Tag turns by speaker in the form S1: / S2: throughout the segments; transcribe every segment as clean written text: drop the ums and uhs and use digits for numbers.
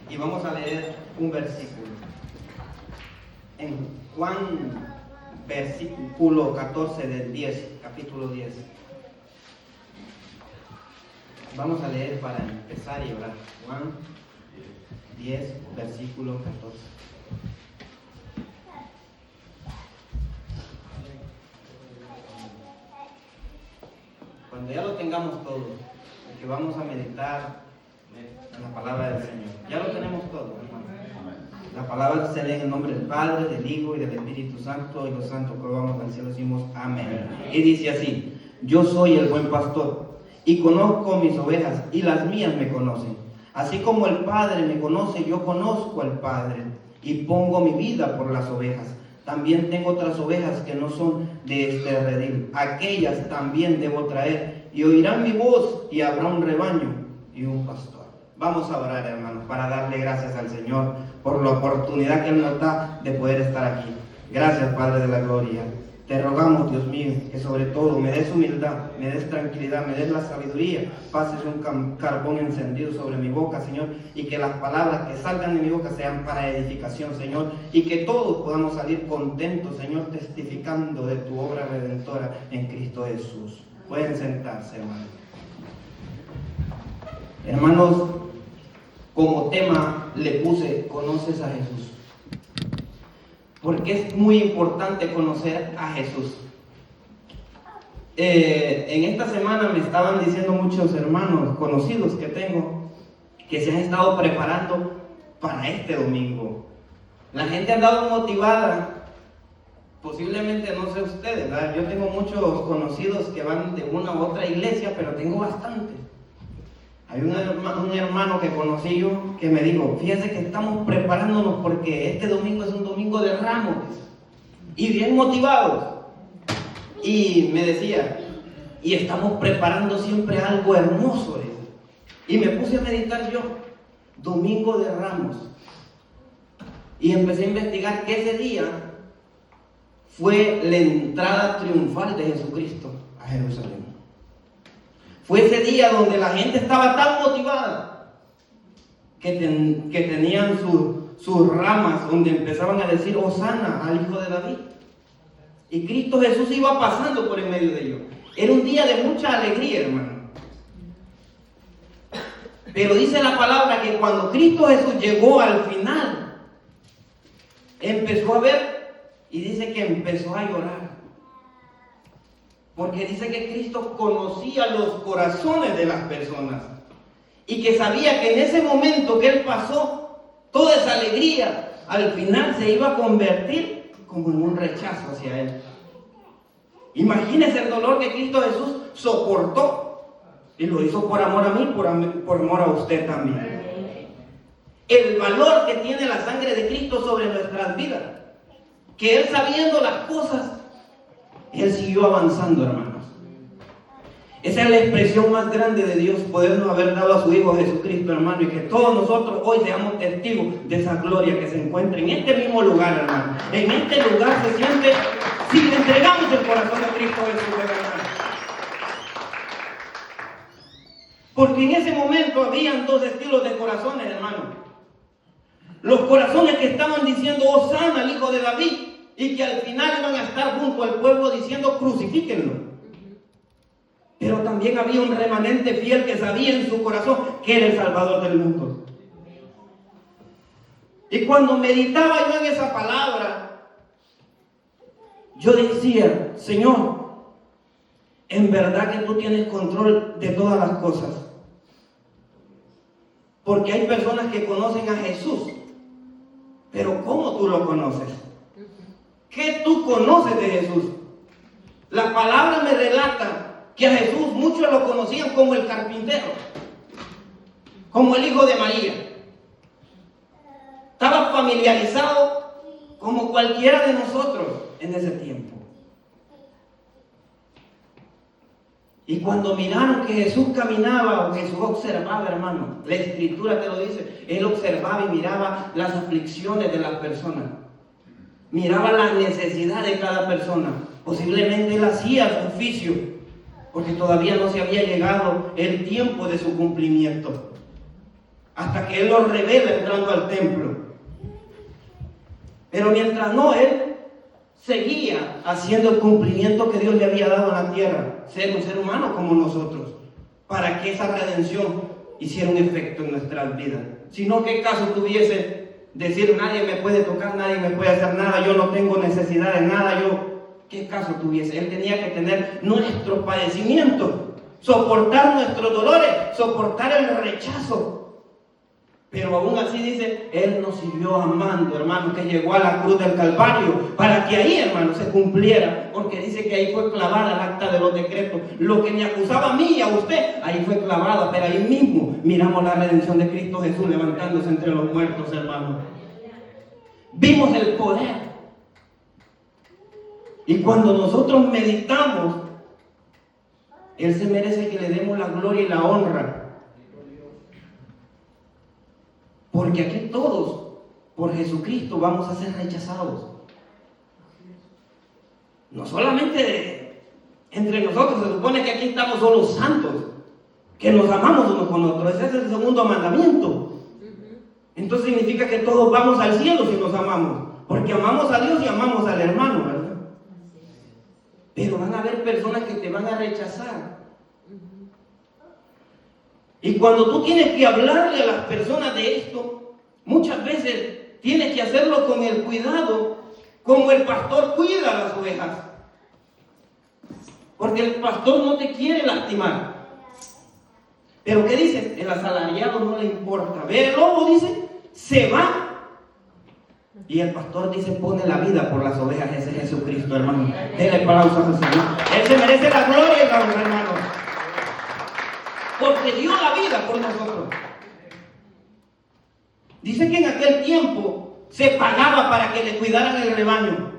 S1: y vamos a leer un versículo. En Juan, versículo 14 del 10, capítulo 10. Vamos a leer para empezar y orar. Juan 10, versículo 14. Cuando ya lo tengamos todo, porque vamos a meditar en la palabra del Señor. Ya lo tenemos todo, hermano. La palabra se lee en el nombre del Padre, del Hijo y del Espíritu Santo, y los santos que vamos al cielo decimos amén. Y dice así: yo soy el buen pastor, y conozco mis ovejas, y las mías me conocen. Así como el Padre me conoce, yo conozco al Padre, y pongo mi vida por las ovejas. También tengo otras ovejas que no son de este redil. Aquellas también debo traer, y oirán mi voz, y habrá un rebaño y un pastor. Vamos a orar, hermanos, para darle gracias al Señor por la oportunidad que Él nos da de poder estar aquí. Gracias, Padre de la gloria. Te rogamos, Dios mío, que sobre todo me des humildad, me des tranquilidad, me des la sabiduría, pases un carbón encendido sobre mi boca, Señor, y que las palabras que salgan de mi boca sean para edificación, Señor, y que todos podamos salir contentos, Señor, testificando de tu obra redentora en Cristo Jesús. Pueden sentarse, hermanos. Hermanos, como tema le puse, ¿conoces a Jesús? Porque es muy importante conocer a Jesús. En esta semana me estaban diciendo muchos hermanos conocidos que tengo que se han estado preparando para este domingo. La gente ha andado motivada, posiblemente no sé ustedes, ¿verdad? Yo tengo muchos conocidos que van de una u otra iglesia, pero tengo bastantes. Hay un hermano que conocí yo que me dijo: fíjese que estamos preparándonos porque este domingo es un domingo de Ramos, y bien motivados. Y me decía, y estamos preparando siempre algo hermoso. Y me puse a meditar yo, domingo de Ramos, y empecé a investigar que ese día fue la entrada triunfal de Jesucristo a Jerusalén. Fue ese día donde la gente estaba tan motivada que tenían sus ramas donde empezaban a decir Hosana al Hijo de David. Y Cristo Jesús iba pasando por en medio de ellos. Era un día de mucha alegría, hermano. Pero dice la palabra que cuando Cristo Jesús llegó al final, empezó a ver y dice que empezó a llorar. Porque dice que Cristo conocía los corazones de las personas y que sabía que en ese momento que Él pasó, toda esa alegría al final se iba a convertir como en un rechazo hacia Él. Imagínese el dolor que Cristo Jesús soportó, y lo hizo por amor a mí, por amor a usted también. El valor que tiene la sangre de Cristo sobre nuestras vidas, que Él, sabiendo las cosas, Él siguió avanzando, hermanos. Esa es la expresión más grande de Dios, podernos haber dado a su Hijo Jesucristo, hermano, y que todos nosotros hoy seamos testigos de esa gloria que se encuentra en este mismo lugar, hermano. En este lugar se siente, si le entregamos el corazón a Cristo Jesús, hermano. Porque en ese momento habían dos estilos de corazones, hermano. Los corazones que estaban diciendo Hosana al Hijo de David, y que al final iban a estar junto al pueblo diciendo crucifíquenlo. Pero también había un remanente fiel que sabía en su corazón que era el Salvador del mundo. Y cuando meditaba yo en esa palabra, yo decía: Señor, en verdad que tú tienes control de todas las cosas. Porque hay personas que conocen a Jesús, pero ¿cómo tú lo conoces? ¿Qué tú conoces de Jesús? La palabra me relata que a Jesús muchos lo conocían como el carpintero, como el hijo de María. Estaba familiarizado como cualquiera de nosotros en ese tiempo. Y cuando miraron que Jesús caminaba o Jesús observaba, hermano, la Escritura te lo dice, Él observaba y miraba las aflicciones de las personas. Miraba la necesidad de cada persona. Posiblemente Él hacía su oficio, porque todavía no se había llegado el tiempo de su cumplimiento. hasta que Él lo revela entrando al templo. Pero mientras no, Él seguía haciendo el cumplimiento que Dios le había dado en la tierra, ser un ser humano como nosotros, para que esa redención hiciera un efecto en nuestras vidas. Si no, ¿qué caso tuviese decir nadie me puede tocar, nadie me puede hacer nada, yo no tengo necesidad de nada, ¿qué caso tuviese? Él tenía que tener nuestros padecimientos, soportar nuestros dolores, soportar el rechazo. Pero aún así dice, Él nos siguió amando, hermano, que llegó a la cruz del Calvario, para que ahí, hermano, se cumpliera, porque dice que ahí fue clavada el acta de los decretos. Lo que me acusaba a mí y a usted, ahí fue clavada, pero ahí mismo miramos la redención de Cristo Jesús levantándose entre los muertos, hermano. Vimos el poder. Y cuando nosotros meditamos, Él se merece que le demos la gloria y la honra. Porque aquí todos, por Jesucristo, vamos a ser rechazados. No solamente entre nosotros, se supone que aquí estamos solo santos, que nos amamos unos con otros. Ese es el segundo mandamiento. Entonces significa que todos vamos al cielo si nos amamos, porque amamos a Dios y amamos al hermano, ¿verdad? Pero van a haber personas que te van a rechazar. Y cuando tú tienes que hablarle a las personas de esto, muchas veces tienes que hacerlo con el cuidado, como el pastor cuida a las ovejas. Porque el pastor no te quiere lastimar. Pero ¿qué dice? El asalariado no le importa. Ve el lobo, dice, se va. Y el pastor dice, pone la vida por las ovejas. Ese es Jesucristo, hermano. Denle aplausos al Señor. Él se merece la gloria y la honra, hermano. Porque dio la vida por nosotros. Dice que en aquel tiempo se pagaba para que le cuidaran el rebaño.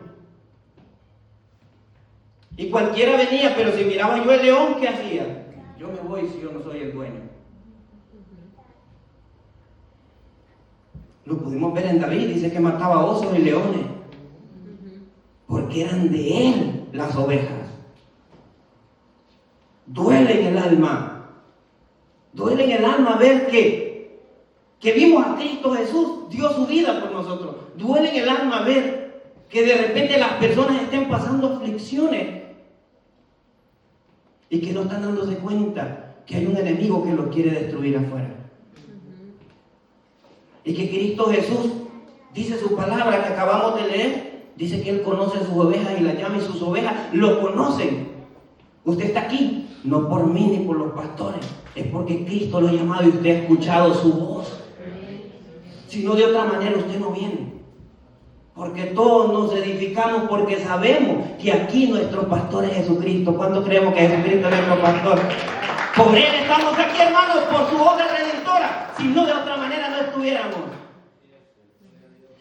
S1: Y cualquiera venía, pero si miraba yo el león, ¿qué hacía? Yo me voy si yo no soy el dueño. Lo pudimos ver en David, dice que mataba osos y leones. Porque eran de él las ovejas. Duele en el alma. Duele en el alma ver que vimos a Cristo Jesús, dio su vida por nosotros. Duele en el alma ver que de repente las personas estén pasando aflicciones y que no están dándose cuenta que hay un enemigo que los quiere destruir afuera. Y que Cristo Jesús, dice su palabra que acabamos de leer, dice que Él conoce sus ovejas y las llama, y sus ovejas lo conocen. Usted está aquí, no por mí ni por los pastores, es porque Cristo lo ha llamado y usted ha escuchado su voz. Si no, de otra manera usted no viene. Porque todos nos edificamos porque sabemos que aquí nuestro pastor es Jesucristo. ¿Cuánto creemos que Jesucristo es nuestro pastor? Por Él estamos aquí, hermanos, por su obra redentora. Si no, de otra manera no estuviéramos.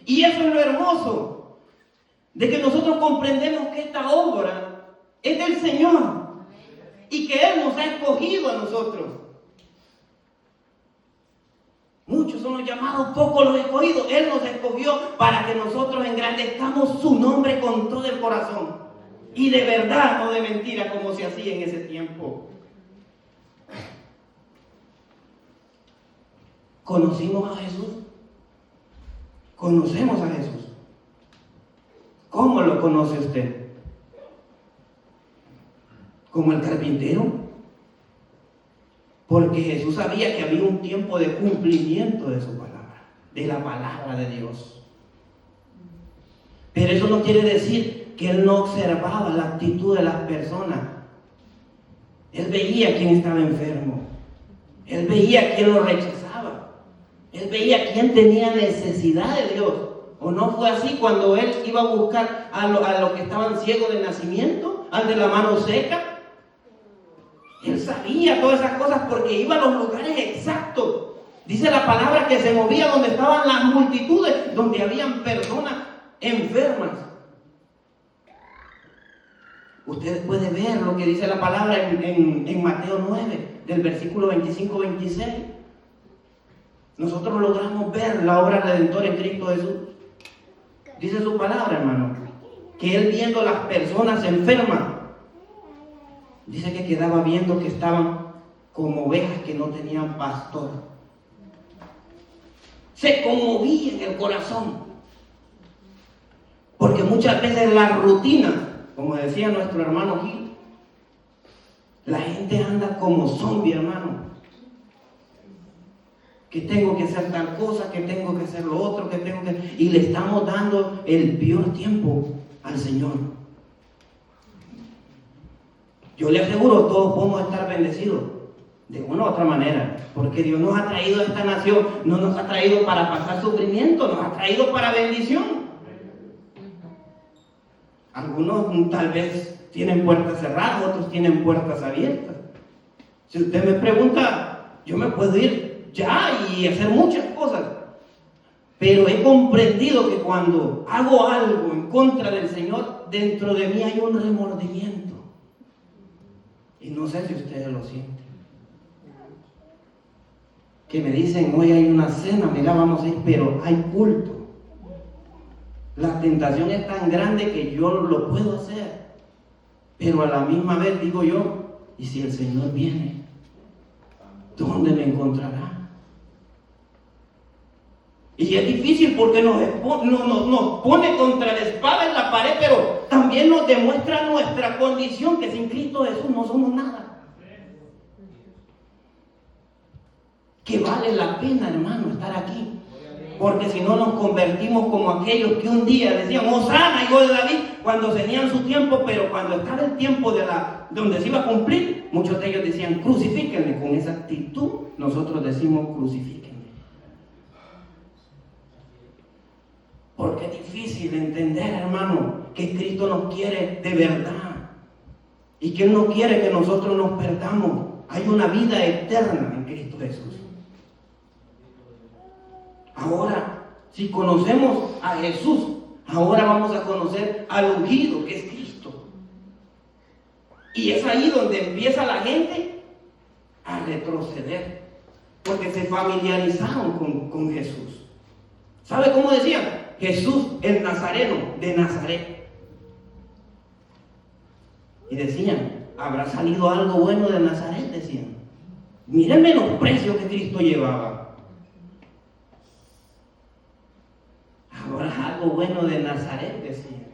S1: Y eso es lo hermoso, de que nosotros comprendemos que esta obra es del Señor y que Él nos ha escogido a nosotros. Muchos son los llamados, pocos los escogidos. Él nos escogió para que nosotros engrandezcamos su nombre con todo el corazón. Y de verdad, no de mentira, como se hacía en ese tiempo. ¿Conocimos a Jesús? ¿Conocemos a Jesús? ¿Cómo lo conoce usted? ¿Como el carpintero? Porque Jesús sabía que había un tiempo de cumplimiento de su palabra, de la palabra de Dios. Pero eso no quiere decir que Él no observaba la actitud de las personas. Él veía quién estaba enfermo. Él veía quién lo rechazaba. Él veía quién tenía necesidad de Dios. ¿O no fue así cuando Él iba a buscar a los que estaban ciegos de nacimiento, al de la mano seca? Él sabía todas esas cosas porque iba a los lugares exactos. Dice la palabra que se movía donde estaban las multitudes, donde habían personas enfermas. Ustedes pueden ver lo que dice la palabra en Mateo 9, del versículo 25-26. Nosotros logramos ver la obra redentora en Cristo Jesús. Dice su palabra, hermano, que Él viendo las personas enfermas, dice que quedaba viendo que estaban como ovejas que no tenían pastor. se conmovía en el corazón. Porque muchas veces la rutina, como decía nuestro hermano Gil, la gente anda como zombie, hermano. Que tengo que hacer tal cosa, que tengo que hacer lo otro, y le estamos dando el peor tiempo al Señor. Yo le aseguro, todos podemos estar bendecidos de una u otra manera, porque Dios nos ha traído a esta nación, no nos ha traído para pasar sufrimiento, nos ha traído para bendición. Algunos tal vez tienen puertas cerradas, otros tienen puertas abiertas. Si usted me pregunta, yo me puedo ir ya y hacer muchas cosas, pero he comprendido que cuando hago algo en contra del Señor, dentro de mí hay un remordimiento. Y no sé si ustedes lo sienten. Que me dicen, hoy hay una cena, mira, vamos a ir, pero hay culto. La tentación es tan grande que yo lo puedo hacer, pero a la misma vez digo yo, ¿y si el Señor viene? ¿Dónde me encontrará? Y es difícil porque nos pone contra la espada en la pared, pero también nos demuestra nuestra condición, que sin Cristo Jesús no somos nada. Que vale la pena, hermano, estar aquí. Porque si no nos convertimos como aquellos que un día decían, Hosana, hijo de David, cuando tenían su tiempo, pero cuando estaba el tiempo donde se iba a cumplir, muchos de ellos decían, crucifíquenme. Con esa actitud, nosotros decimos, crucifíquenme. Porque es difícil entender, hermano, que Cristo nos quiere de verdad. Y que Él no quiere que nosotros nos perdamos. Hay una vida eterna en Cristo Jesús. Ahora, si conocemos a Jesús, ahora vamos a conocer al ungido, que es Cristo. Y es ahí donde empieza la gente a retroceder, porque se familiarizaron con Jesús. ¿Sabe cómo decían? Jesús, el Nazareno de Nazaret. Y decían, ¿habrá salido algo bueno de Nazaret? Decían. Mira el menosprecio que Cristo llevaba. ¿Habrá algo bueno de Nazaret? Decían.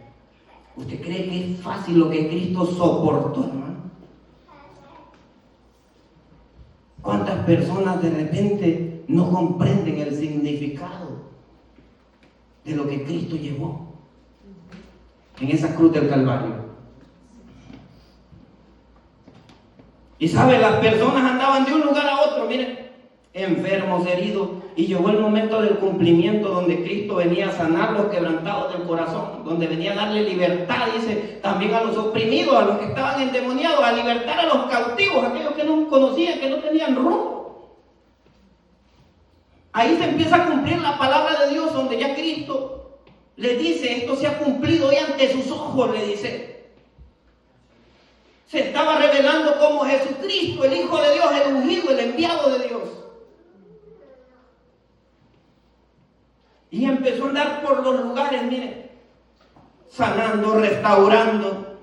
S1: ¿Usted cree que es fácil lo que Cristo soportó, hermano? ¿Cuántas personas de repente no comprenden el significado de lo que Cristo llevó en esa cruz del Calvario? Y sabe, las personas andaban de un lugar a otro, miren, enfermos, heridos, y llegó el momento del cumplimiento donde Cristo venía a sanar los quebrantados del corazón, donde venía a darle libertad, dice, también a los oprimidos, a los que estaban endemoniados, a libertar a los cautivos, aquellos que no conocían, que no tenían rumbo. Ahí se empieza a cumplir la palabra de Dios, donde ya Cristo le dice, esto se ha cumplido hoy ante sus ojos, le dice. Se estaba revelando como Jesucristo, el Hijo de Dios, el ungido, el enviado de Dios. Y empezó a andar por los lugares, miren, sanando, restaurando.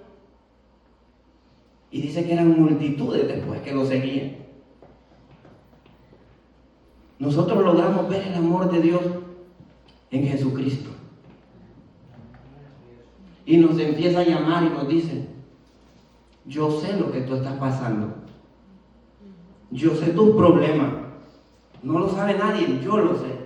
S1: Y dice que eran multitudes después que lo seguían. Nosotros logramos ver el amor de Dios en Jesucristo. Y nos empieza a llamar y nos dice, yo sé lo que tú estás pasando. Yo sé tus problemas. No lo sabe nadie, yo lo sé.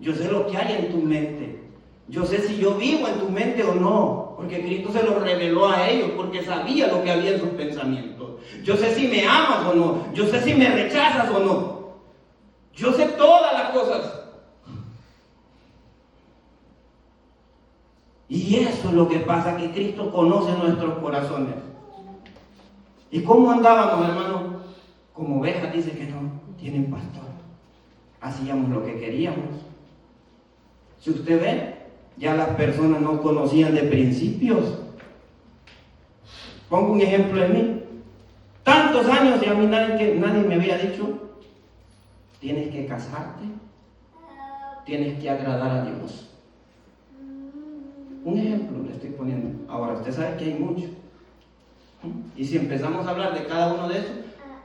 S1: Yo sé lo que hay en tu mente. Yo sé si yo vivo en tu mente o no. Porque Cristo se lo reveló a ellos, porque sabía lo que había en sus pensamientos. Yo sé si me amas o no. Yo sé si me rechazas o no. Yo sé todas las cosas. Y eso es lo que pasa, que Cristo conoce nuestros corazones. ¿Y cómo andábamos, hermano? Como ovejas, dice que no tienen pastor. Hacíamos lo que queríamos. Si usted ve, ya las personas no conocían de principios. Pongo un ejemplo de mí. Tantos años y a mí nadie me había dicho, tienes que casarte, tienes que agradar a Dios. Un ejemplo le estoy poniendo. Ahora, usted sabe que hay mucho. Y si empezamos a hablar de cada uno de esos,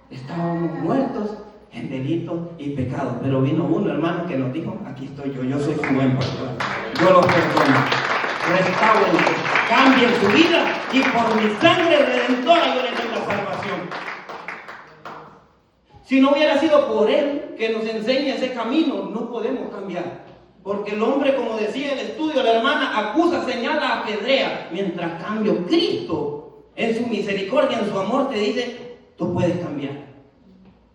S1: estábamos muertos en delitos y pecados. Pero vino uno, hermano, que nos dijo, aquí estoy yo soy su buen pastor. Yo los perdono. Restáurense, cambien su vida y por mi sangre redentora yo les doy la salvación. Si no hubiera sido por Él que nos enseña ese camino, no podemos cambiar. Porque el hombre, como decía el estudio, la hermana, acusa, señala, apedrea. Mientras cambio, Cristo, en su misericordia, en su amor, te dice, tú puedes cambiar.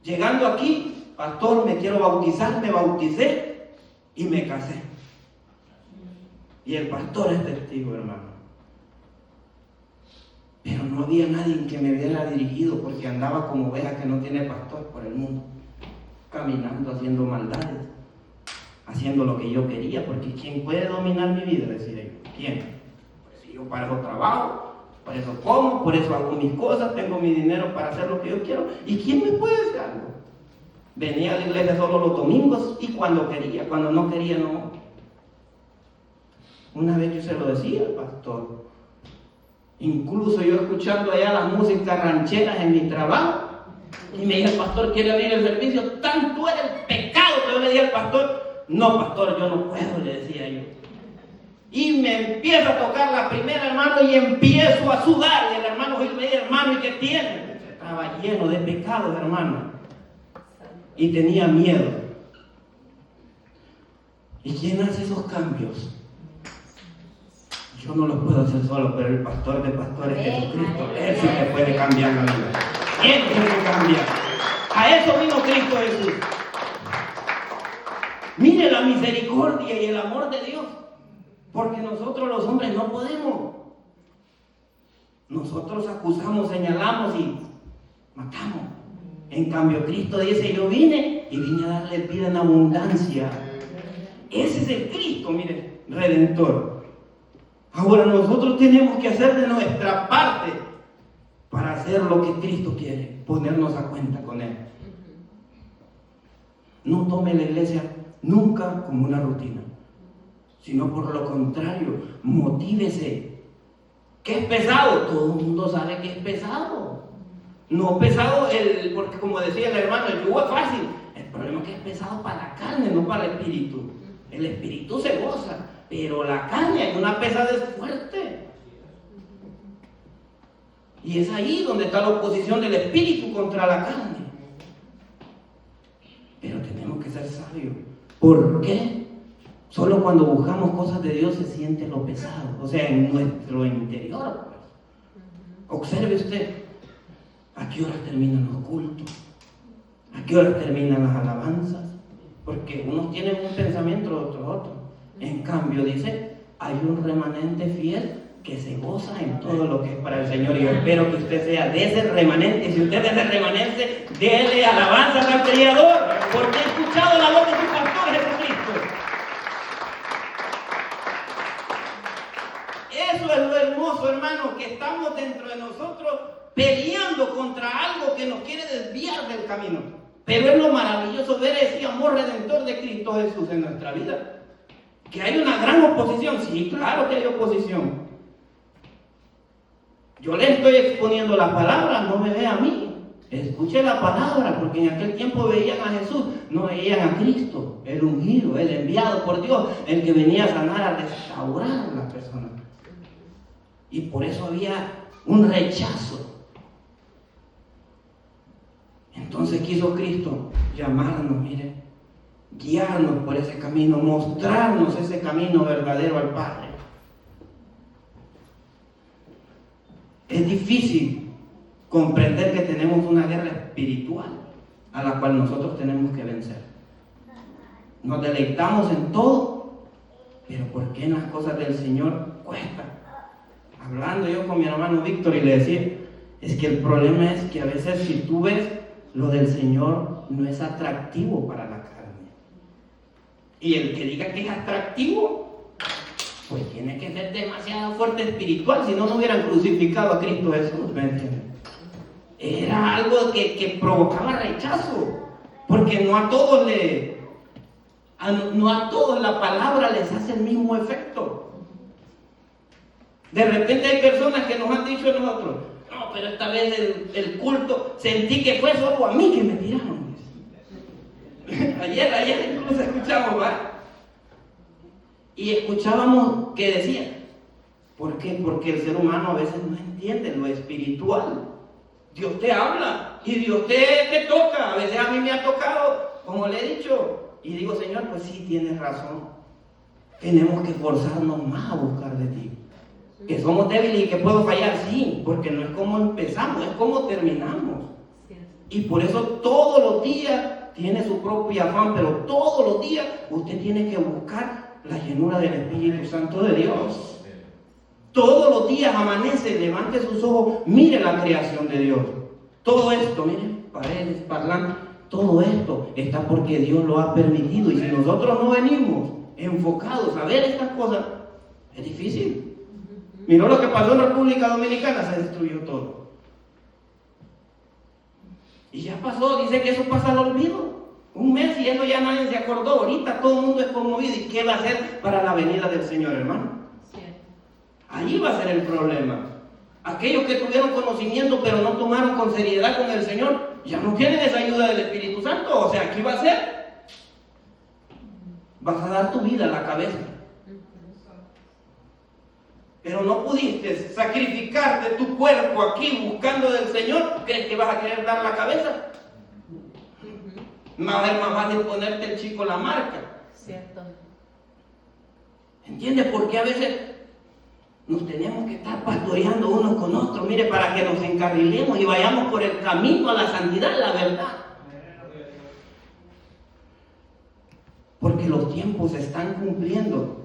S1: Llegando aquí, pastor, me quiero bautizar, me bauticé y me casé. Y el pastor es testigo, hermano. Pero no había nadie que me hubiera dirigido porque andaba como oveja que no tiene pastor por el mundo. Caminando, haciendo maldades. Haciendo lo que yo quería. Porque ¿quién puede dominar mi vida? Decía yo. ¿Quién? Pues si yo para eso trabajo, por eso como, por eso hago mis cosas, tengo mi dinero para hacer lo que yo quiero. ¿Y quién me puede hacer algo? Venía a la iglesia solo los domingos y cuando quería. Cuando no quería, no. Una vez yo se lo decía al pastor, incluso yo escuchando allá las músicas rancheras en mi trabajo, y me dijo, el pastor quiere abrir el servicio, tanto era el pecado que yo le dije al pastor, no pastor, yo no puedo, le decía yo. Y me empieza a tocar la primera, hermano, y empiezo a sudar, y el hermano Gil me dice, hermano, ¿y qué tiene? Estaba lleno de pecados, hermano, y tenía miedo. ¿Y quién hace esos cambios? Yo no los puedo hacer solo, pero el pastor de pastores, Jesucristo, Él sí que puede cambiar la vida. Él puede cambiar. A eso vino Cristo Jesús. Mire la misericordia y el amor de Dios. Porque nosotros los hombres no podemos. Nosotros acusamos, señalamos y matamos. En cambio, Cristo dice, yo vine y vine a darle vida en abundancia. Ese es el Cristo, mire, Redentor. Ahora nosotros tenemos que hacer de nuestra parte para hacer lo que Cristo quiere, ponernos a cuenta con Él. No tome la iglesia nunca como una rutina, sino por lo contrario, motívese. ¿Qué es pesado? Todo el mundo sabe que es pesado. No pesado, porque como decía el hermano, el yugo es fácil. El problema es que es pesado para la carne, no para el espíritu. El espíritu se goza, pero la carne hay una pesadez fuerte. Y es ahí donde está la oposición del espíritu contra la carne. Pero tenemos que ser sabios. ¿Por qué? Solo cuando buscamos cosas de Dios se siente lo pesado. O sea, en nuestro interior. Pues. Observe usted. ¿A qué horas terminan los cultos? ¿A qué horas terminan las alabanzas? Porque unos tienen un pensamiento, otros otro. En cambio, dice, hay un remanente fiel que se goza en todo lo que es para el Señor. Y yo espero que usted sea de ese remanente. Si usted es de ese remanente, déle alabanzas al Creador, porque he escuchado la voz de su pastor Jesucristo. Eso es lo hermoso, hermano, que estamos dentro de nosotros peleando contra algo que nos quiere desviar del camino. Pero es lo maravilloso ver ese amor redentor de Cristo Jesús en nuestra vida. Que hay una gran oposición, sí, claro que hay oposición. Yo le estoy exponiendo la palabra, no me vea a mí. Escuche la palabra, porque en aquel tiempo veían a Jesús, no veían a Cristo, el ungido, el enviado por Dios, el que venía a sanar, a restaurar a las personas. Y por eso había un rechazo. Entonces quiso Cristo llamarnos, mire, guiarnos por ese camino, mostrarnos ese camino verdadero al Padre. Es difícil comprender que tenemos una guerra espiritual a la cual nosotros tenemos que vencer. Nos deleitamos en todo, pero ¿por qué en las cosas del Señor cuesta? Hablando yo con mi hermano Víctor y le decía, es que el problema es que a veces si tú ves, lo del Señor no es atractivo para la carne. Y el que diga que es atractivo, pues tiene que ser demasiado fuerte espiritual, si no, no hubieran crucificado a Cristo Jesús, ¿me entiendes? Era algo que provocaba rechazo, porque no a todos la palabra les hace el mismo efecto. De repente hay personas que nos han dicho a nosotros, no, pero esta vez el culto sentí que fue solo a mí que me tiraron. Ayer incluso escuchamos, ¿va? Y escuchábamos que decía. ¿Por qué? Porque el ser humano a veces no entiende lo espiritual. Dios te habla y Dios te toca. A veces a mí me ha tocado, como le he dicho. Y digo, Señor, pues sí, tienes razón. Tenemos que esforzarnos más a buscar de ti. Que somos débiles y que puedo fallar, sí, porque no es como empezamos, es como terminamos. Y por eso todos los días tiene su propio afán, pero todos los días usted tiene que buscar la llenura del Espíritu Santo de Dios. Todos los días amanece, levante sus ojos, mire la creación de Dios. Todo esto, miren, paredes, parlantes, todo esto está porque Dios lo ha permitido. Y si nosotros no venimos enfocados a ver estas cosas, es difícil. Miró lo que pasó en República Dominicana, se destruyó todo. Y ya pasó, dice que eso pasa al olvido. Un mes y eso ya nadie se acordó. Ahorita todo el mundo es conmovido. ¿Y qué va a hacer para la venida del Señor, hermano? Allí va a ser el problema. Aquellos que tuvieron conocimiento pero no tomaron con seriedad con el Señor, ya no tienen esa ayuda del Espíritu Santo. O sea, ¿qué va a hacer? Vas a dar tu vida a la cabeza. Pero no pudiste sacrificarte tu cuerpo aquí buscando del Señor. ¿Crees que vas a querer dar la cabeza? Va a ser más fácil ponerte el chico la marca.
S2: Cierto.
S1: ¿Entiendes? Porque a veces nos tenemos que estar pastoreando unos con otros, mire, para que nos encarrilemos y vayamos por el camino a la santidad, la verdad. Porque los tiempos se están cumpliendo.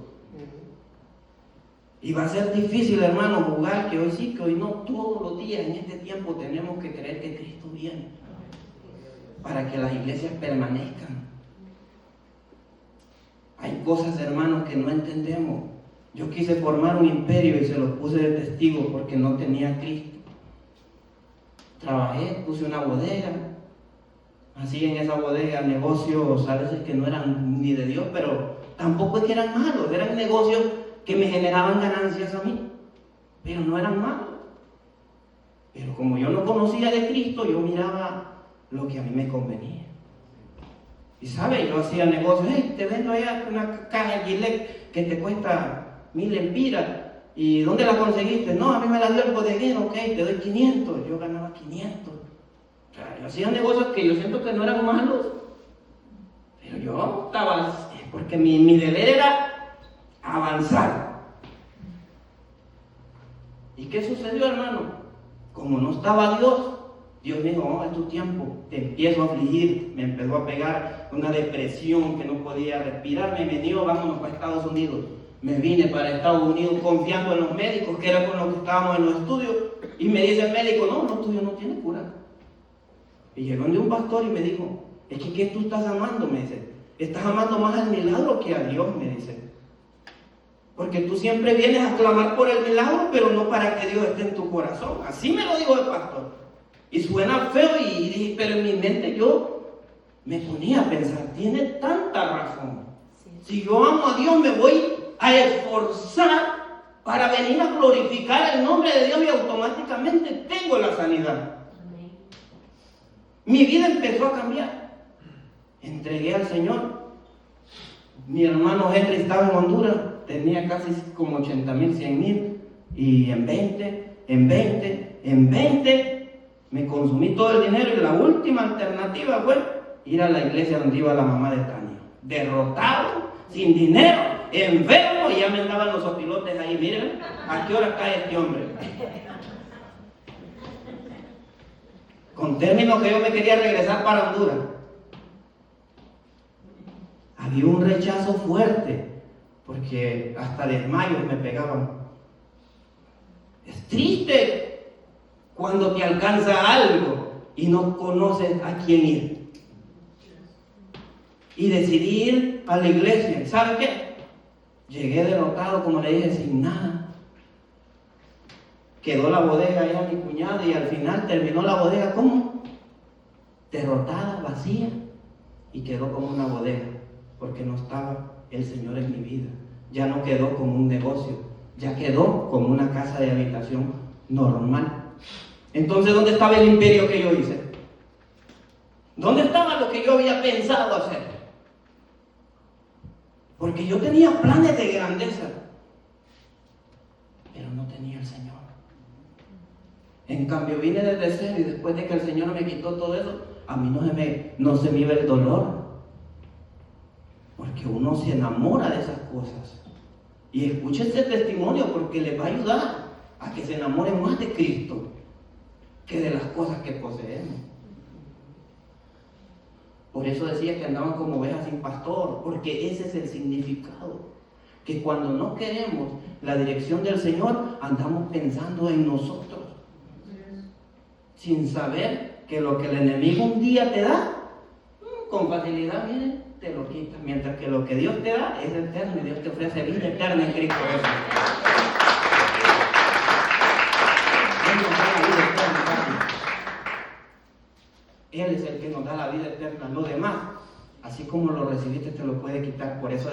S1: Y va a ser difícil, hermano, jugar que hoy sí, que hoy no. Todos los días en este tiempo tenemos que creer que Cristo viene para que las iglesias permanezcan. Hay cosas, hermanos, que no entendemos. Yo quise formar un imperio y se los puse de testigo porque no tenía a Cristo. Trabajé, puse una bodega. Así en esa bodega negocios a veces que no eran ni de Dios, pero tampoco es que eran malos, eran negocios que me generaban ganancias a mí, pero no eran malos. Pero como yo no conocía de Cristo, yo miraba lo que a mí me convenía. Y sabe, yo hacía negocios, hey, te vendo allá una caja de Gillette que te cuesta 1000 lempiras. ¿Y dónde la conseguiste? No, a mí me la dio el bodeguero, ok, te doy 500. Yo ganaba 500. O sea, yo hacía negocios que yo siento que no eran malos, pero yo estaba, porque mi deber era avanzar. ¿Y qué sucedió, hermano? Como no estaba Dios, Dios me dijo, oh, es tu tiempo, te empiezo a afligir. Me empezó a pegar una depresión que no podía respirar, me venió, vámonos para Estados Unidos. Me vine para Estados Unidos confiando en los médicos, que era con los que estábamos en los estudios, y me dice el médico, no, lo tuyo no tiene cura. Y llegó de un pastor y me dijo, es que ¿qué tú estás amando? Me dice, estás amando más al milagro que a Dios, me dice. Porque tú siempre vienes a clamar por el milagro, pero no para que Dios esté en tu corazón. Así me lo dijo el pastor. Y suena feo, y dije, pero en mi mente yo me ponía a pensar, tiene tanta razón. Si yo amo a Dios, me voy a esforzar para venir a glorificar el nombre de Dios y automáticamente tengo la sanidad. Mi vida empezó a cambiar. Entregué al Señor. Mi hermano Henry estaba en Honduras, tenía casi como 80,000, 100,000, y en 20 me consumí todo el dinero, y la última alternativa fue ir a la iglesia donde iba la mamá de Tania. Derrotado, sin dinero, enfermo, y ya me andaban los opilotes ahí. Miren, ¿a qué hora cae este hombre? Con términos que yo me quería regresar para Honduras. Había un rechazo fuerte, porque hasta desmayos me pegaban. Es triste cuando te alcanza algo y no conoces a quién ir. Y decidí ir a la iglesia. ¿Sabe qué? Llegué derrotado, como le dije, sin nada. Quedó la bodega allá mi cuñado, y al final terminó la bodega, ¿cómo? Derrotada, vacía, y quedó como una bodega, porque no estaba el Señor en mi vida. Ya no quedó como un negocio, ya quedó como una casa de habitación normal. Entonces, ¿dónde estaba el imperio que yo hice? ¿Dónde estaba lo que yo había pensado hacer? Porque yo tenía planes de grandeza, pero no tenía el Señor. En cambio vine desde cero, y después de que el Señor me quitó todo eso, a mí no se me iba el dolor. Porque uno se enamora de esas cosas. Y escuche este testimonio porque les va a ayudar a que se enamoren más de Cristo que de las cosas que poseemos. Por eso decía que andaban como ovejas sin pastor, porque ese es el significado. Que cuando no queremos la dirección del Señor, andamos pensando en nosotros, sin saber que lo que el enemigo un día te da, con facilidad, miren, te lo quita. Mientras que lo que Dios te da es eterno, y Dios te ofrece vida eterna en Cristo Jesús. Él es el que nos da la vida eterna. Lo demás, así como lo recibiste, te lo puede quitar. Por eso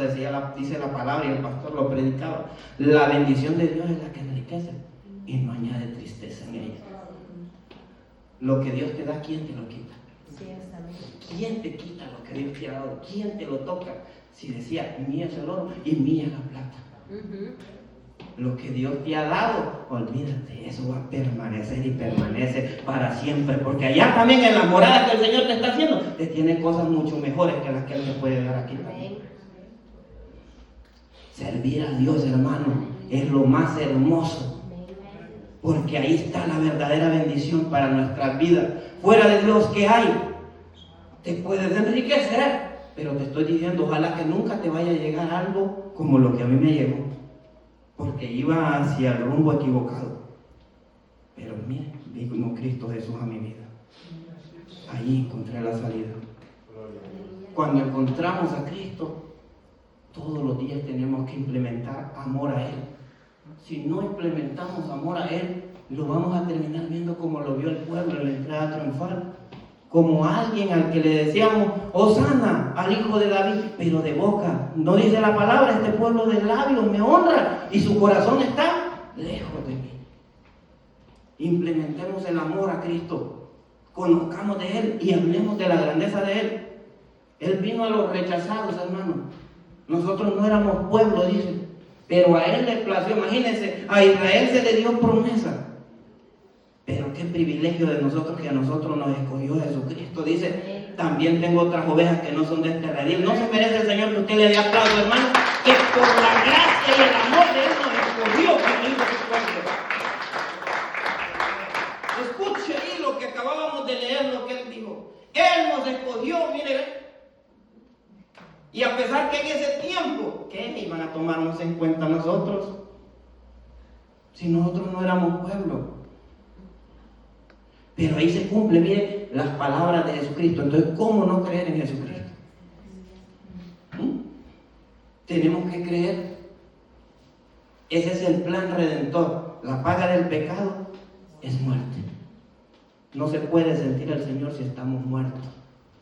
S1: dice la palabra, y el pastor lo predicaba: la bendición de Dios es la que enriquece y no añade tristeza en ella. Lo que Dios te da, ¿quién te lo quita? ¿Quién te quita lo que Dios te ha dado? ¿Quién te lo toca? Si decía, mía es el oro y mía es la plata. Lo que Dios te ha dado, olvídate, eso va a permanecer y permanece para siempre. Porque allá también, en la morada que el Señor te está haciendo, te tiene cosas mucho mejores que las que Él te puede dar aquí también. Servir a Dios, hermano, es lo más hermoso. Porque ahí está la verdadera bendición para nuestras vidas. Fuera de Dios, ¿qué hay? Te puedes enriquecer, pero te estoy diciendo, ojalá que nunca te vaya a llegar algo como lo que a mí me llegó, porque iba hacia el rumbo equivocado. Pero mire, vino Cristo Jesús a mi vida. Ahí encontré la salida. Cuando encontramos a Cristo, todos los días tenemos que implementar amor a Él. Si no implementamos amor a Él, lo vamos a terminar viendo como lo vio el pueblo en la entrada triunfal. Como alguien al que le decíamos, Hosana, al hijo de David, pero de boca. No dice la palabra, este pueblo de labios me honra y su corazón está lejos de mí. Implementemos el amor a Cristo, conozcamos de Él y hablemos de la grandeza de Él. Él vino a los rechazados, hermano. Nosotros no éramos pueblo, dice, pero a Él le plació. Imagínense, a Israel se le dio promesa. Pero qué privilegio de nosotros, que a nosotros nos escogió Jesucristo. Dice, también tengo otras ovejas que no son de este redil. No se merece el Señor que usted le dé aplauso, hermano, que por la gracia y el amor de Él nos escogió como hijos de su pueblo. Escuche ahí lo que acabábamos de leer, lo que Él dijo. Él nos escogió, mire. Y a pesar que en ese tiempo, ¿qué iban a tomarnos en cuenta nosotros? Si nosotros no éramos pueblo. Pero ahí se cumple, mire, las palabras de Jesucristo. Entonces, ¿cómo no creer en Jesucristo? Tenemos que creer. Ese es el plan redentor. La paga del pecado es muerte. No se puede sentir al Señor si estamos muertos.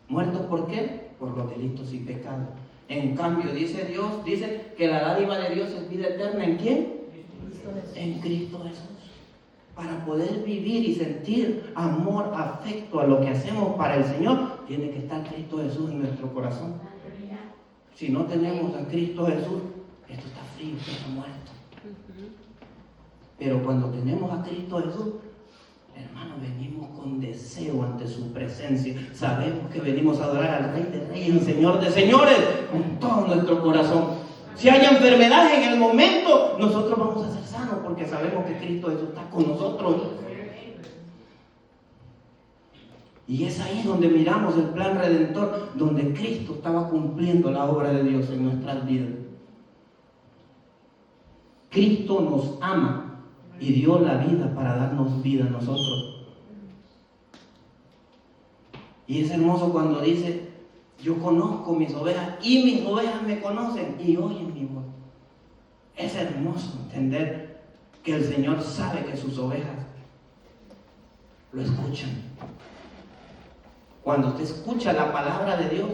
S1: ¿Muertos por qué? Por los delitos y pecados. En cambio, dice Dios, dice que la dádiva de Dios es vida eterna. ¿En quién? En Cristo Jesús. Para poder vivir y sentir amor, afecto a lo que hacemos para el Señor, tiene que estar Cristo Jesús en nuestro corazón. Si no tenemos a Cristo Jesús, esto está frío, esto está muerto. Pero cuando tenemos a Cristo Jesús, hermano, venimos con deseo ante su presencia. Sabemos que venimos a adorar al Rey de Reyes y Señor de Señores con todo nuestro corazón. Si hay enfermedad en el momento, nosotros vamos a ser sanos porque sabemos que Cristo Jesús está con nosotros. Y es ahí donde miramos el plan redentor, donde Cristo estaba cumpliendo la obra de Dios en nuestras vidas. Cristo nos ama y dio la vida para darnos vida a nosotros. Y es hermoso cuando dice, yo conozco mis ovejas y mis ovejas me conocen y oyen mi voz. Es hermoso entender que el Señor sabe que sus ovejas lo escuchan. Cuando usted escucha la palabra de Dios,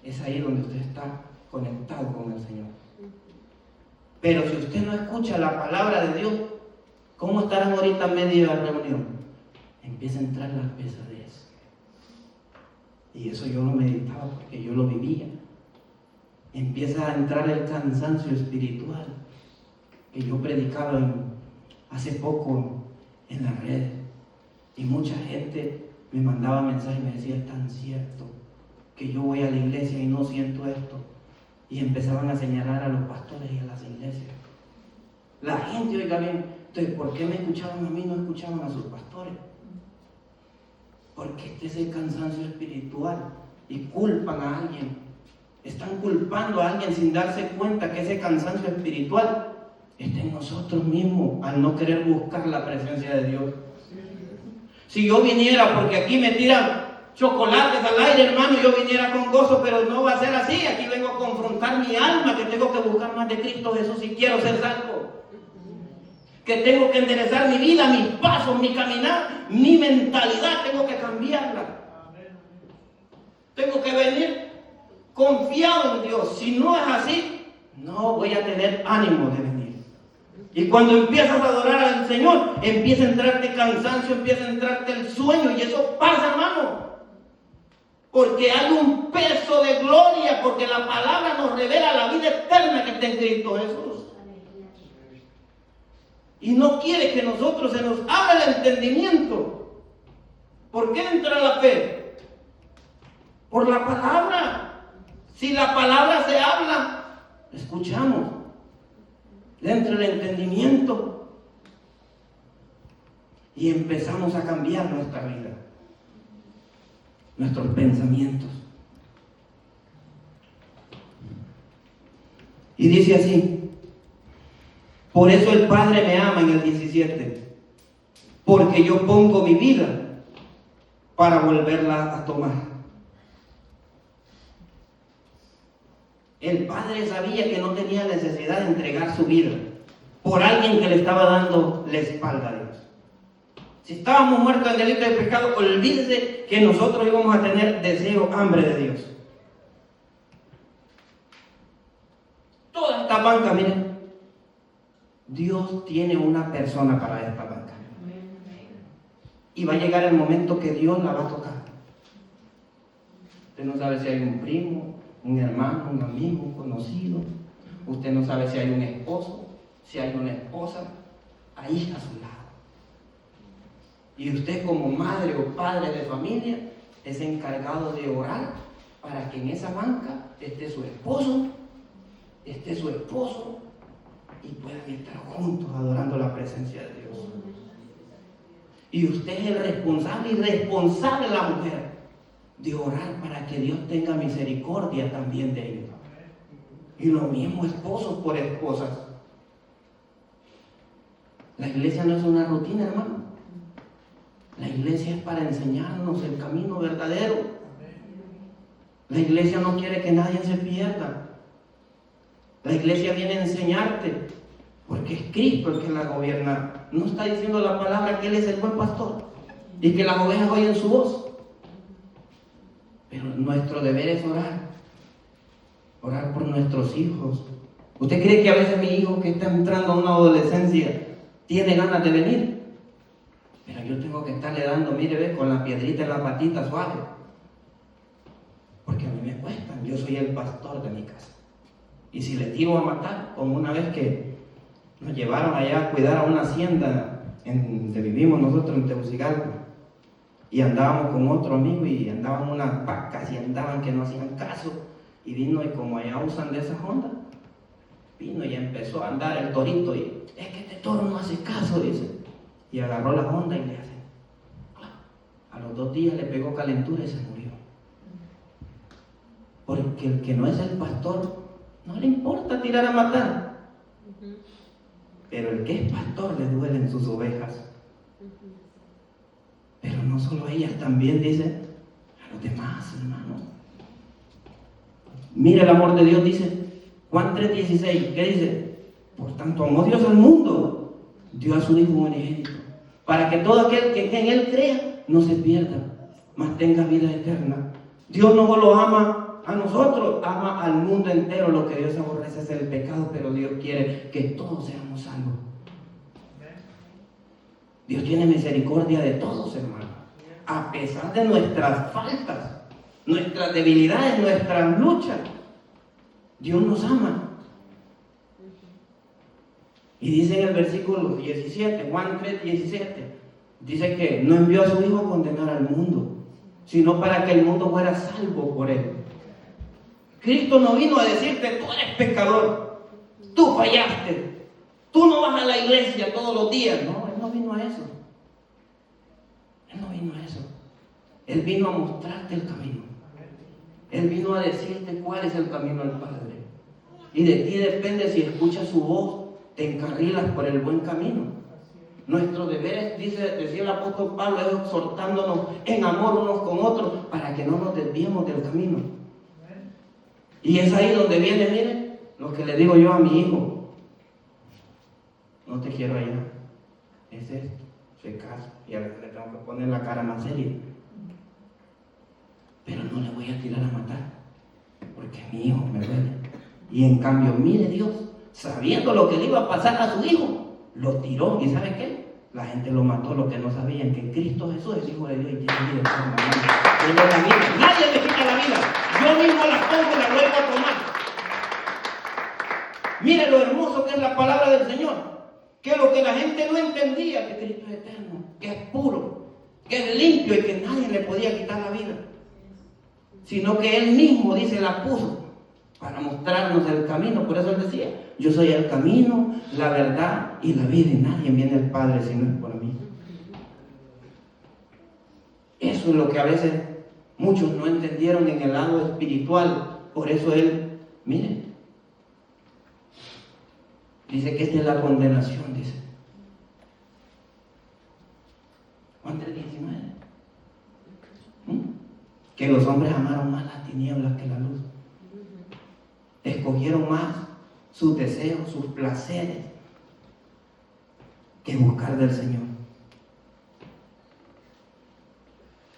S1: es ahí donde usted está conectado con el Señor. Pero si usted no escucha la palabra de Dios, ¿cómo estarán ahorita en medio de la reunión? Empieza a entrar la pesadez. Y eso yo lo meditaba porque yo lo vivía. empieza a entrar el cansancio espiritual que yo predicaba hace poco en las redes. Y mucha gente me mandaba mensajes y me decía, es tan cierto que yo voy a la iglesia y no siento esto. Y empezaban a señalar a los pastores y a las iglesias. La gente, oiga bien, entonces, ¿por qué me escuchaban a mí, no escuchaban a sus pastores? Porque este es el cansancio espiritual y culpan a alguien. Están culpando a alguien sin darse cuenta que ese cansancio espiritual está en nosotros mismos al no querer buscar la presencia de Dios. Si yo viniera, porque aquí me tiran chocolates al aire, hermano, yo viniera con gozo, pero no va a ser así. Aquí vengo a confrontar mi alma, que tengo que buscar más de Cristo Jesús si quiero ser salvo. Que tengo que enderezar mi vida, mis pasos, mi caminar, mi mentalidad, tengo que cambiarla. Tengo que venir confiado en Dios. Si no es así, no voy a tener ánimo de venir. Y cuando empiezas a adorar al Señor, empieza a entrarte cansancio, empieza a entrarte el sueño, y eso pasa, hermano. Porque hay un peso de gloria, porque la palabra nos revela la vida eterna que está en Cristo Jesús. Y no quiere que nosotros se nos abra el entendimiento. ¿Por qué entra la fe? Por la palabra. Si la palabra se habla, escuchamos. Entra el entendimiento y empezamos a cambiar nuestra vida, nuestros pensamientos. Y dice así: por eso el Padre me ama, en el 17, porque yo pongo mi vida para volverla a tomar. El Padre sabía que no tenía necesidad de entregar su vida por alguien que le estaba dando la espalda a Dios. Si estábamos muertos en delito de pecado, olvídese que nosotros íbamos a tener deseo, hambre de Dios. Toda esta banca, miren, Dios tiene una persona para esta banca. Y va a llegar el momento que Dios la va a tocar. Usted no sabe si hay un primo, un hermano, un amigo, un conocido. Usted no sabe si hay un esposo, si hay una esposa ahí a su lado. Y usted, como madre o padre de familia, es encargado de orar para que en esa banca esté su esposo y puedan estar juntos adorando la presencia de Dios. Y usted es el responsable y responsable, la mujer, de orar para que Dios tenga misericordia también de ellos. Y lo mismo esposos por esposas. La iglesia no es una rutina, hermano. La iglesia es para enseñarnos el camino verdadero. La iglesia no quiere que nadie se pierda. La iglesia viene a enseñarte, porque es Cristo el que la gobierna. No está diciendo la palabra que Él es el buen pastor y que las ovejas oyen su voz. Pero nuestro deber es orar por nuestros hijos. ¿Usted cree que a veces mi hijo, que está entrando a una adolescencia, tiene ganas de venir? Pero yo tengo que estarle dando, mire, ve, con la piedrita en la patita suave, porque a mí me cuestan. Yo soy el pastor de mi casa. Y si le tiro a matar, como una vez que nos llevaron allá a cuidar a una hacienda donde vivimos nosotros en Tegucigalpa, y andábamos con otro amigo y andaban unas vacas y andaban que no hacían caso, y vino, y como allá usan de esas ondas, vino y empezó a andar el torito, y es que este toro no hace caso, dice, y agarró la onda y le hace, a los 2 días le pegó calentura y se murió. Porque el que no es el pastor no le importa tirar a matar, pero el que es pastor le duelen sus ovejas. Pero no solo ellas, también dice a los demás, hermanos. Mire el amor de Dios, dice Juan 3:16, ¿qué dice? Por tanto amó Dios al mundo, dio a su Hijo unigénito, para que todo aquel que en Él crea no se pierda, mas tenga vida eterna. Dios no solo ama a nosotros, ama al mundo entero. Lo que Dios aborrece es el pecado, pero Dios quiere que todos seamos salvos. Dios tiene misericordia de todos, hermanos, a pesar de nuestras faltas, nuestras debilidades, nuestras luchas. Dios nos ama. Y dice en el versículo 17, Juan 3:17, dice que no envió a su Hijo a condenar al mundo, sino para que el mundo fuera salvo por él. Cristo no vino a decirte, tú eres pecador, tú fallaste, tú no vas a la iglesia todos los días. No, Él no vino a eso. Él no vino a eso. Él vino a mostrarte el camino. Él vino a decirte cuál es el camino al Padre. Y de ti depende si escuchas su voz, te encarrilas por el buen camino. Nuestro deber es, decía el apóstol Pablo, es exhortándonos en amor unos con otros para que no nos desviemos del camino. Y es ahí donde viene, mire, lo que le digo yo a mi hijo. No te quiero allá. Es esto, se casa. Y ahora le tengo que poner la cara más seria. Pero no le voy a tirar a matar, porque mi hijo me duele. Y en cambio, mire Dios, sabiendo lo que le iba a pasar a su hijo, lo tiró. ¿Y sabe qué? La gente lo mató, lo que no sabían, que Cristo Jesús es Hijo de Dios y tiene vida eterna. Nadie me quita la vida. Yo mismo la pongo y la vuelvo a tomar. Mire lo hermoso que es la palabra del Señor. Que lo que la gente no entendía, que Cristo es eterno, que es puro, que es limpio y que nadie le podía quitar la vida. Sino que Él mismo, dice, la puso para mostrarnos el camino. Por eso Él decía, yo soy el camino, la verdad y la vida, y nadie viene al Padre si no es por mí. Eso es lo que a veces muchos no entendieron en el lado espiritual. Por eso Él, mire, dice que esta es la condenación, dice Juan 3:19. Que los hombres amaron más las tinieblas que la luz. Escogieron más sus deseos, sus placeres, que buscar del Señor.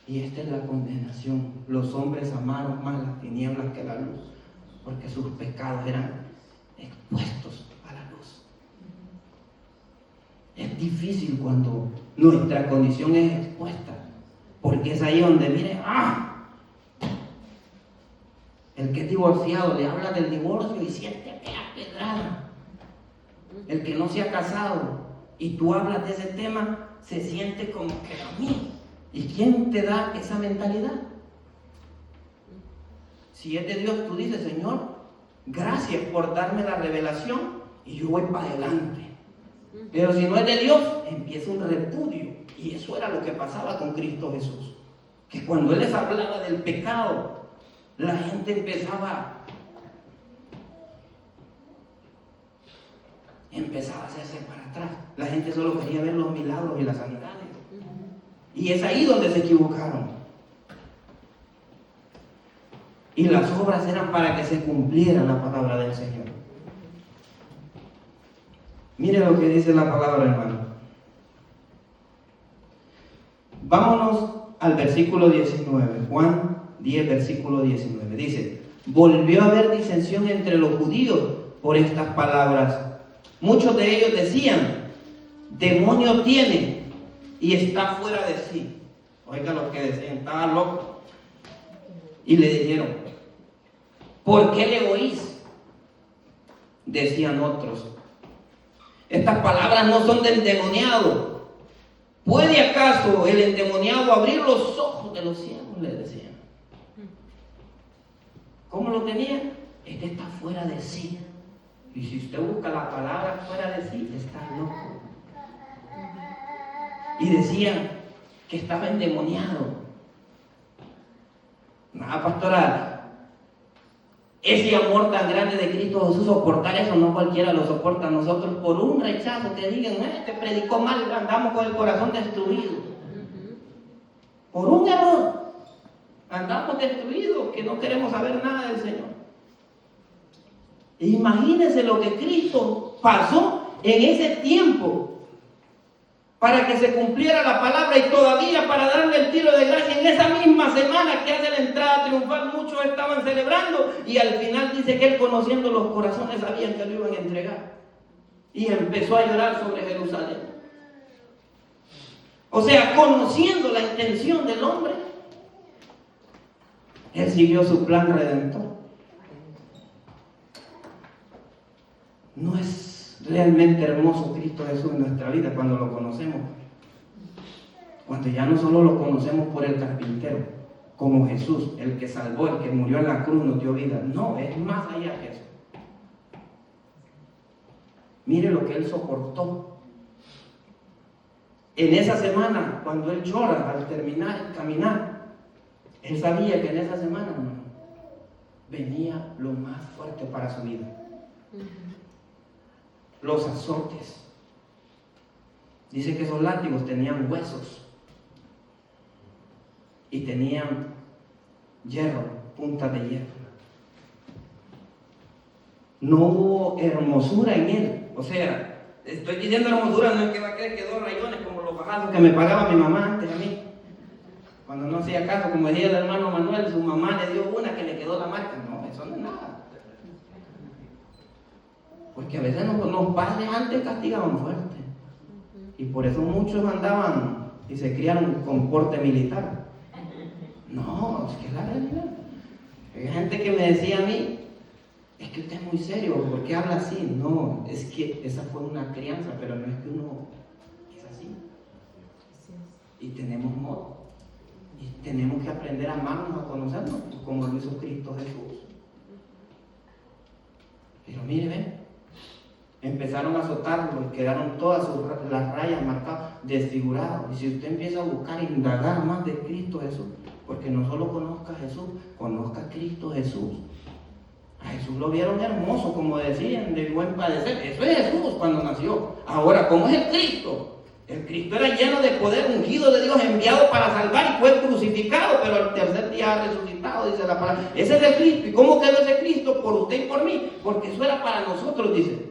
S1: Y esta es la condenación. Los hombres amaron más las tinieblas que la luz, porque sus pecados eran expuestos a la luz. Es difícil cuando nuestra condición es expuesta, porque es ahí donde, mire, el que es divorciado le habla del divorcio y siente aquella pedrada. El que no se ha casado y tú hablas de ese tema, se siente como que a mí. ¿Y quién te da esa mentalidad? Si es de Dios, tú dices, Señor, gracias por darme la revelación y yo voy para adelante. Pero si no es de Dios, empieza un repudio. Y eso era lo que pasaba con Cristo Jesús. Que cuando Él les hablaba del pecado, la gente empezaba a hacerse para atrás. La gente solo quería ver los milagros y las sanidades. Y es ahí donde se equivocaron. Y las obras eran para que se cumpliera la palabra del Señor. Mire lo que dice la palabra, hermano. Vámonos al versículo 19. Juan 10, versículo 19. Dice, volvió a haber disensión entre los judíos por estas palabras. Muchos de ellos decían, demonio tiene y está fuera de sí. Oiga lo que decían, estaba loco. Y le dijeron, ¿por qué le oís? Decían otros, estas palabras no son del endemoniado. ¿Puede acaso el endemoniado abrir los ojos de los ciegos? Le decían. ¿Cómo lo tenía? Este está fuera de sí. Y si usted busca la palabra fuera de sí, está loco. Y decían que estaba endemoniado. Nada, pastora, ese amor tan grande de Cristo Jesús, soportar eso, no cualquiera lo soporta. Nosotros por un rechazo te digan, te predicó mal, andamos con el corazón destruido. Por un error, andamos destruidos, que no queremos saber nada del Señor. Imagínense lo que Cristo pasó en ese tiempo para que se cumpliera la palabra, y todavía para darle el tiro de gracia en esa misma semana que hace la entrada triunfal, muchos estaban celebrando, y al final dice que Él, conociendo los corazones, sabían que lo iban a entregar, y empezó a llorar sobre Jerusalén. O sea, conociendo la intención del hombre, Él siguió su plan redentor. no es realmente hermoso Cristo Jesús en nuestra vida cuando lo conocemos. Cuando ya no solo lo conocemos por el carpintero, como Jesús, el que salvó, el que murió en la cruz, nos dio vida. No, es más allá que eso. Mire lo que Él soportó. En esa semana, cuando Él llora al terminar de caminar, Él sabía que en esa semana, hermano, venía lo más fuerte para su vida. Los azotes. Dice que esos látigos tenían huesos y tenían hierro, puntas de hierro. No hubo hermosura en él. O sea, estoy diciendo hermosura, no es que va a creer que 2 rayones como los bajazos que me pagaba mi mamá antes a mí. Cuando no hacía caso, como decía el hermano Manuel, su mamá le dio una que le quedó la marca. No, eso no es nada. Porque a veces los padres antes castigaban fuerte. Y por eso muchos andaban y se criaron con porte militar. No, es que es la realidad. Hay gente que me decía a mí, es que usted es muy serio, ¿por qué habla así? No, es que esa fue una crianza, pero no es que uno es así. Y tenemos modo. Y tenemos que aprender a amarnos, a conocernos, como lo hizo Cristo Jesús. Pero mire, ven, empezaron a azotarlo y quedaron todas las rayas marcadas, desfigurados. Y si usted empieza a buscar e indagar más de Cristo Jesús, porque no solo conozca a Jesús, conozca a Cristo Jesús. A Jesús lo vieron hermoso, como decían, de buen padecer. Eso es Jesús cuando nació. Ahora, ¿cómo es el Cristo? El Cristo era lleno de poder, ungido de Dios, enviado para salvar y fue crucificado, pero al tercer día ha resucitado, dice la palabra. Ese es el Cristo. ¿Y cómo quedó ese Cristo? Por usted y por mí. Porque eso era para nosotros, dice.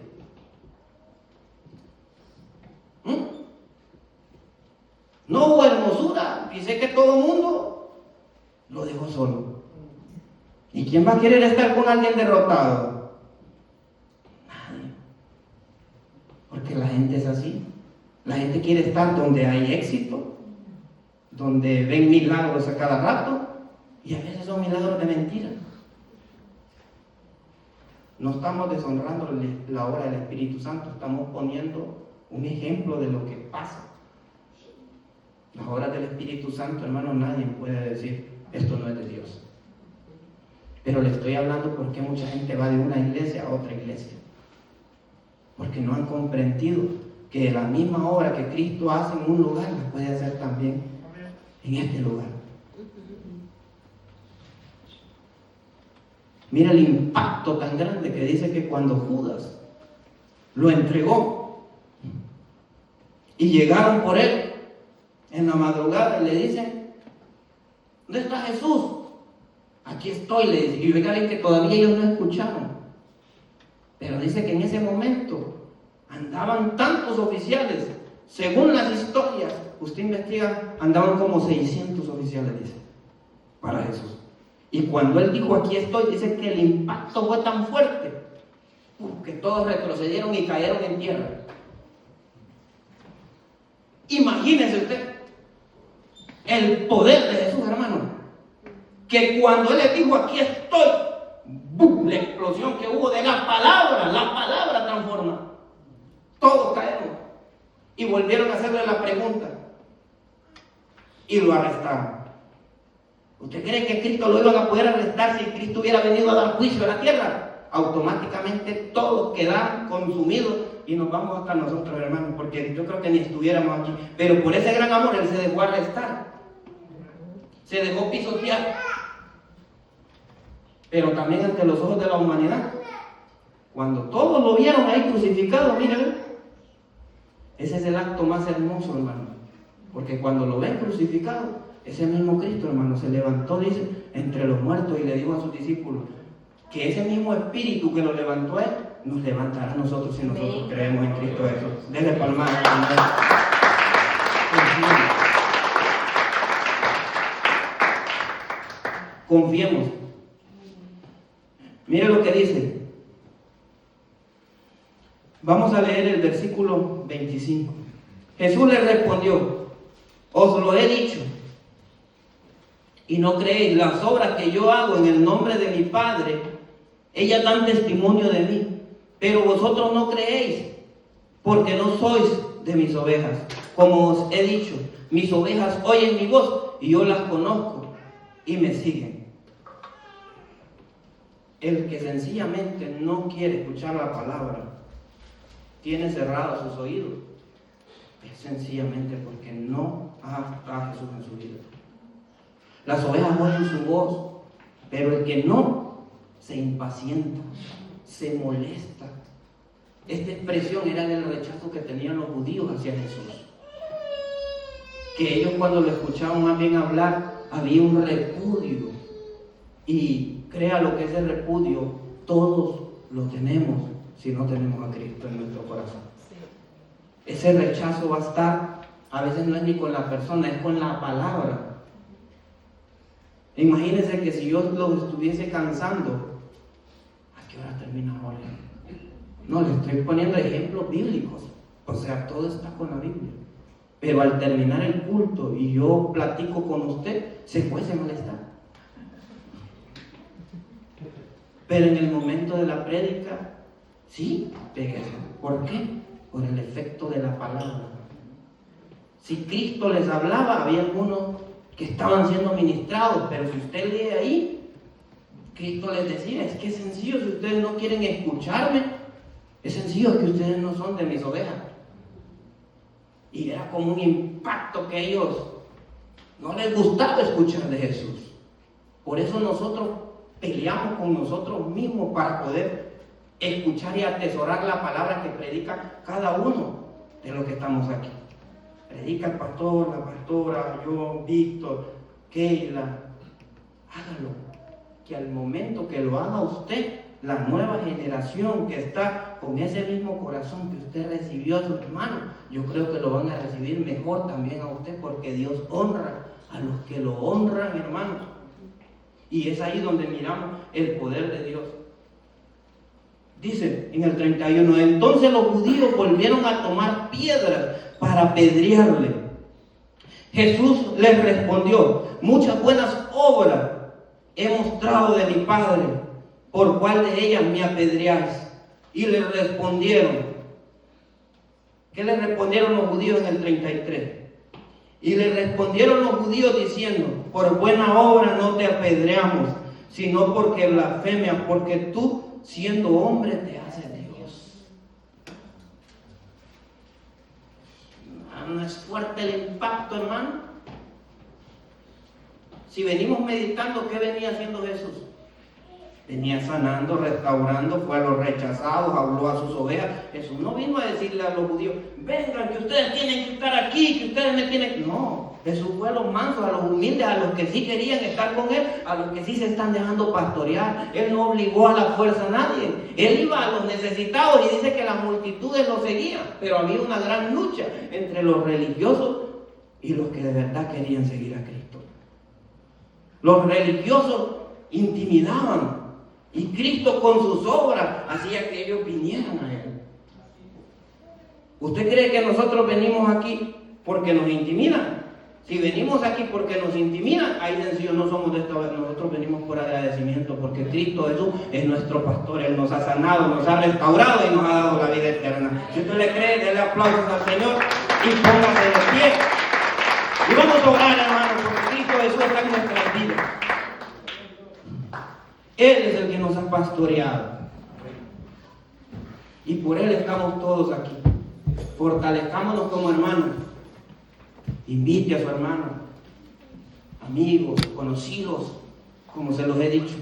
S1: No hubo hermosura. Dice que todo el mundo lo dejó solo. ¿Y quién va a querer estar con alguien derrotado? Nadie. Porque la gente es así. La gente quiere estar donde hay éxito, donde ven milagros a cada rato, y a veces son milagros de mentira. No estamos deshonrando la obra del Espíritu Santo, estamos poniendo un ejemplo de lo que pasa. Las obras del Espíritu Santo, hermano, nadie puede decir, esto no es de Dios. Pero le estoy hablando porque mucha gente va de una iglesia a otra iglesia. Porque no han comprendido que la misma obra que Cristo hace en un lugar, la puede hacer también en este lugar. Mira el impacto tan grande que dice que cuando Judas lo entregó y llegaron por él en la madrugada y le dicen, ¿dónde está Jesús? Aquí estoy, le dice. Y fíjate que todavía ellos no escucharon. Pero dice que en ese momento andaban tantos oficiales, según las historias, usted investiga, andaban como 600 oficiales, dice, para Jesús. Y cuando él dijo, aquí estoy, dice que el impacto fue tan fuerte, que todos retrocedieron y cayeron en tierra. Imagínese usted, el poder de Jesús, hermano, que cuando él le dijo, aquí estoy, ¡bum!, la explosión que hubo de la palabra transforma. Todos cayeron y volvieron a hacerle la pregunta y lo arrestaron. ¿Usted cree que Cristo lo iban a poder arrestar si Cristo hubiera venido a dar juicio a la tierra? Automáticamente todos quedaron consumidos y nos vamos hasta nosotros, hermanos, porque yo creo que ni estuviéramos aquí. Pero por ese gran amor él se dejó arrestar, se dejó pisotear, pero también ante los ojos de la humanidad. Cuando todos lo vieron ahí crucificado, miren, ese es el acto más hermoso, hermano. Porque cuando lo ven crucificado, ese mismo Cristo, hermano, se levantó, dice, entre los muertos y le dijo a sus discípulos que ese mismo Espíritu que lo levantó a él, nos levantará a nosotros si nosotros creemos en Cristo Jesús. Desde palmas. Confiemos. Mire lo que dice. Vamos a leer el versículo 25. Jesús le respondió, os lo he dicho, y no creéis. Las obras que yo hago en el nombre de mi Padre, ellas dan testimonio de mí, Pero vosotros no creéis, porque no sois de mis ovejas. Como os he dicho, mis ovejas oyen mi voz y yo las conozco y me siguen. El que sencillamente no quiere escuchar la palabra, tiene cerrados sus oídos, es sencillamente porque no ha a Jesús en su vida. Las ovejas oyen su voz, pero el que no, se impacienta, se molesta. Esta expresión era del rechazo que tenían los judíos hacia Jesús. Que ellos cuando lo escuchaban más bien hablar, había un repudio. Y crea lo que es el repudio, todos lo tenemos si no tenemos a Cristo en nuestro corazón. Ese rechazo va a estar, a veces no es ni con la persona, es con la palabra. Imagínense que si yo los estuviese cansando, ¿a qué hora termina ahora? No, les estoy poniendo ejemplos bíblicos. O sea, todo está con la Biblia. Pero al terminar el culto y yo platico con usted, se fue ese malestar. Pero en el momento de la prédica, sí, pégase. ¿Por qué? Por el efecto de la palabra. Si Cristo les hablaba, había algunos que estaban siendo ministrados, pero si usted lee ahí, Cristo les decía, es que es sencillo, si ustedes no quieren escucharme, es sencillo que ustedes no son de mis ovejas. Y era como un impacto que ellos no les gustaba escuchar de Jesús. Por eso nosotros peleamos con nosotros mismos para poder escuchar y atesorar la palabra que predica cada uno de los que estamos aquí. Predica el pastor, la pastora, yo, Víctor, Keila. Hágalo. Que al momento que lo haga usted, la nueva generación que está con ese mismo corazón que usted recibió a sus hermanos, yo creo que lo van a recibir mejor también a usted, porque Dios honra a los que lo honran, hermanos. Y es ahí donde miramos el poder de Dios. Dice en el 31, entonces los judíos volvieron a tomar piedras para apedrearle. Jesús les respondió, muchas buenas obras he mostrado de mi Padre, ¿por cuál de ellas me apedreáis? Y le respondieron, ¿qué le respondieron los judíos en el 33? Y le respondieron los judíos diciendo, por buena obra no te apedreamos, sino porque blasfemias, porque tú, siendo hombre, te haces Dios. ¿No es fuerte el impacto, hermano? Si venimos meditando, ¿qué venía haciendo Jesús? Venía sanando, restaurando, fue a los rechazados, habló a sus ovejas. Jesús no vino a decirle a los judíos, vengan, que ustedes tienen que estar aquí, que ustedes me tienen... No, Jesús fue a los mansos, a los humildes, a los que sí querían estar con Él, a los que sí se están dejando pastorear. Él no obligó a la fuerza a nadie. Él iba a los necesitados y dice que las multitudes lo seguían. Pero había una gran lucha entre los religiosos y los que de verdad querían seguir a Cristo. Los religiosos intimidaban. Y Cristo con sus obras hacía que ellos vinieran a Él. ¿Usted cree que nosotros venimos aquí porque nos intimidan? Si venimos aquí porque nos intimidan, ahí sencillo no somos de esta vez. Nosotros venimos por agradecimiento porque Cristo Jesús es nuestro pastor. Él nos ha sanado, nos ha restaurado y nos ha dado la vida eterna. Si usted le cree, déle aplausos al Señor y póngase de pie. Y vamos a orar, hermanos, porque Cristo Jesús está en nuestras vidas. Él es el que nos ha pastoreado. Y por Él estamos todos aquí. Fortalezcámonos como hermanos. Invite a su hermano, amigos, conocidos, como se los he dicho.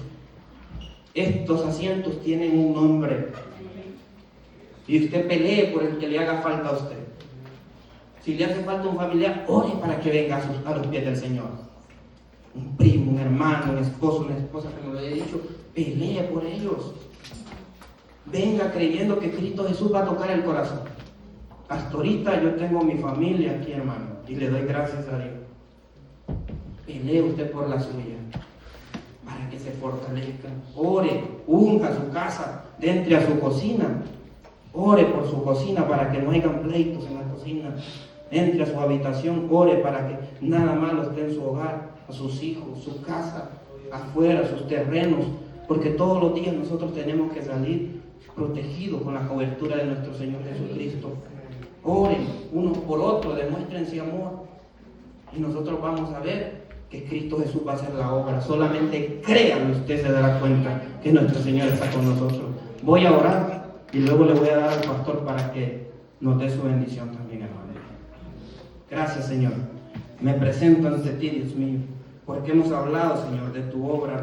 S1: Estos asientos tienen un nombre. Y usted pelee por el que le haga falta a usted. Si le hace falta un familiar, ore para que venga a los pies del Señor. Un primo, un hermano, un esposo, una esposa, como le he dicho, pelee por ellos. Venga creyendo que Cristo Jesús va a tocar el corazón. Pastorita, yo tengo mi familia aquí, hermano, y le doy gracias a Dios. Pelee usted por la suya, para que se fortalezca. Ore, unja su casa, entre a su cocina. Ore por su cocina para que no hayan pleitos en la cocina. Entre a su habitación, ore para que nada malo esté en su hogar, a sus hijos, su casa, afuera, sus terrenos, porque todos los días nosotros tenemos que salir protegidos con la cobertura de nuestro Señor Jesucristo. Oren unos por otros, demuéstrense amor. Y nosotros vamos a ver que Cristo Jesús va a hacer la obra. Solamente créanlo, usted se dará cuenta que nuestro Señor está con nosotros. Voy a orar y luego le voy a dar al pastor para que nos dé su bendición también, hermano. Gracias, Señor. Me presento ante ti, Dios mío, porque hemos hablado, Señor, de tu obra.